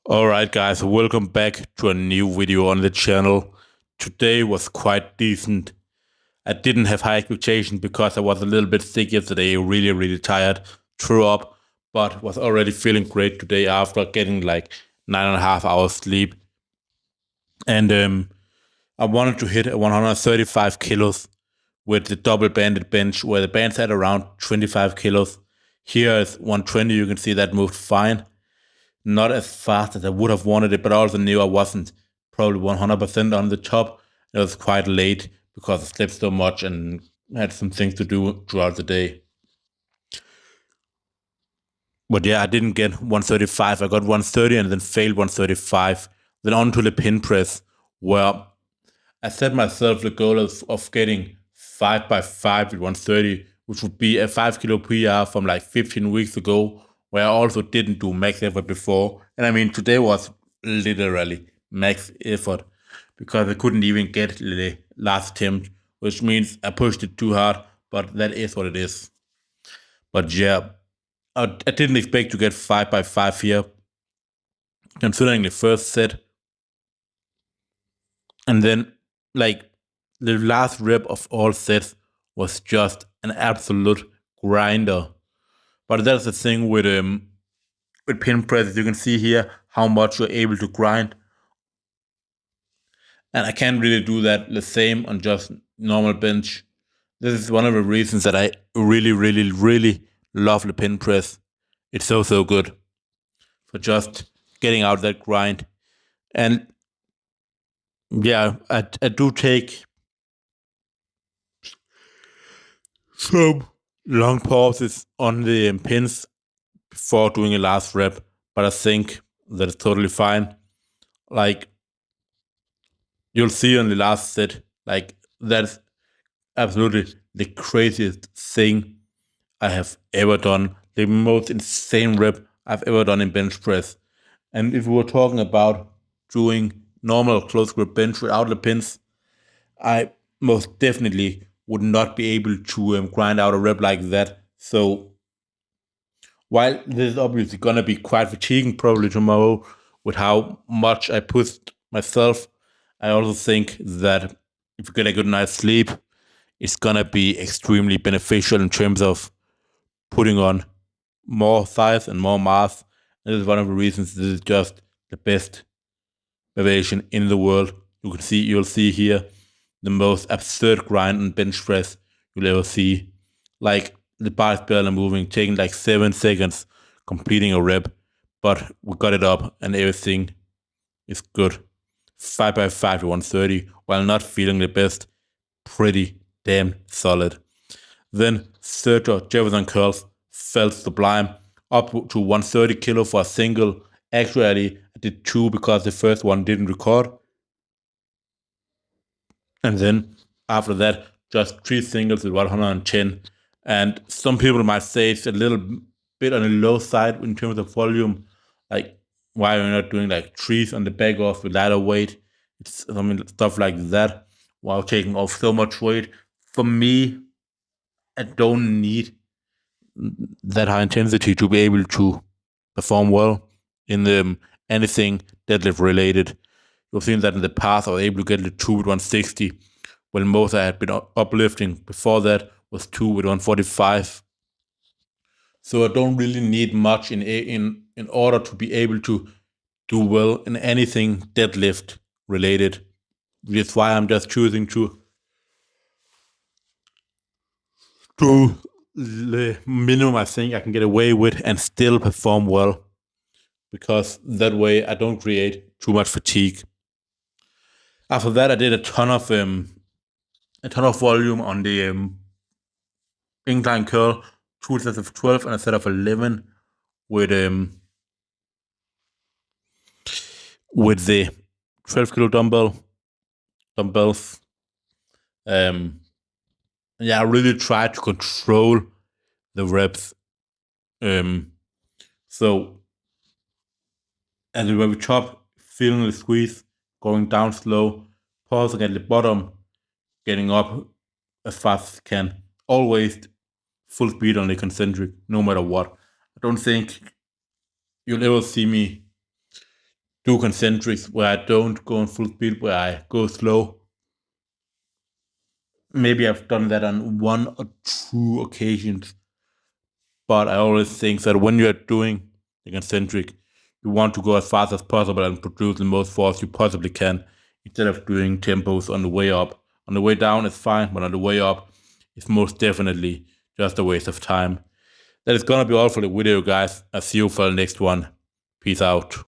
Alright guys, welcome back to a new video on the channel. Today was quite decent. I didn't have high expectations because I was a little bit sick yesterday, really tired, threw up, but was already feeling great today after getting like 9.5 hours sleep. And I wanted to hit 135 kilos with the double banded bench where the band's at around 25 kilos. Here is 120, you can see that moved fine. Not as fast as I would have wanted it, but I also knew I wasn't probably 100% on the top. It was quite late because I slept so much and had some things to do throughout the day. But yeah, I didn't get 135. I got 130 and then failed 135. Then on to the pin press, where I set myself the goal of getting 5 by 5 with 130, which would be a 5 kilo PR from like 15 weeks ago, where I also didn't do max effort before. And I mean, today was literally max effort because I couldn't even get the last attempt, which means I pushed it too hard, but that is what it is. But yeah, I didn't expect to get 5 by 5 here, considering the first set. And then, like, the last rep of all sets was just an absolute grinder. But that's the thing with pin presses. You can see here how much you're able to grind, and I can't really do that the same on just normal bench. This is one of the reasons that I really love the pin press. It's so good for just getting out that grind. And yeah, I do take some long pauses on the pins before doing a last rep, but I think that is totally fine. Like, you'll see on the last set, like, that's absolutely the craziest thing I have ever done. The most insane rep I've ever done in bench press. And if we were talking about doing normal close grip bench without the pins, I most definitely would not be able to grind out a rep like that. So while this is obviously gonna be quite fatiguing probably tomorrow with how much I pushed myself, I also think that if you get a good night's sleep, it's gonna be extremely beneficial in terms of putting on more size and more mass. And this is one of the reasons this is just the best variation in the world. You'll see here the most absurd grind and bench press you'll ever see. Like, the bar is barely moving, taking like 7 seconds completing a rep, but we got it up and everything is good. 5 by 5 to 130 while not feeling the best. Pretty damn solid. Then Sergio Jefferson curls felt sublime, up to 130 kilo for a single. Actually, I did two because the first one didn't record. And then after that, just three singles with 110. And some people might say it's a little bit on the low side in terms of volume. Like, why are we not doing like threes on the back off with lighter weight? It's, I mean, stuff like that while taking off so much weight. For me, I don't need that high intensity to be able to perform well in anything deadlift related. You've seen that in the past. I was able to get the two with 160, when most I had been uplifting before that was two with 145. So I don't really need much in order to be able to do well in anything deadlift related. That's why I'm just choosing to do the minimum I think I can get away with and still perform well, because that way I don't create too much fatigue. After that, I did a ton of volume on the incline curl, two sets of 12 and a set of 11 with the 12 kilo dumbbells. Yeah, I really tried to control the reps. So at the very top, feeling the squeeze, going down slow, pausing at the bottom, getting up as fast as I can. Always full speed on the concentric, no matter what. I don't think you'll ever see me do concentrics where I don't go in full speed, where I go slow. Maybe I've done that on 1 or 2 occasions, but I always think that when you're doing the concentric, you want to go as fast as possible and produce the most force you possibly can instead of doing tempos on the way up. On the way down, it's fine, but on the way up, it's most definitely just a waste of time. That is gonna be all for the video, guys. I'll see you for the next one. Peace out.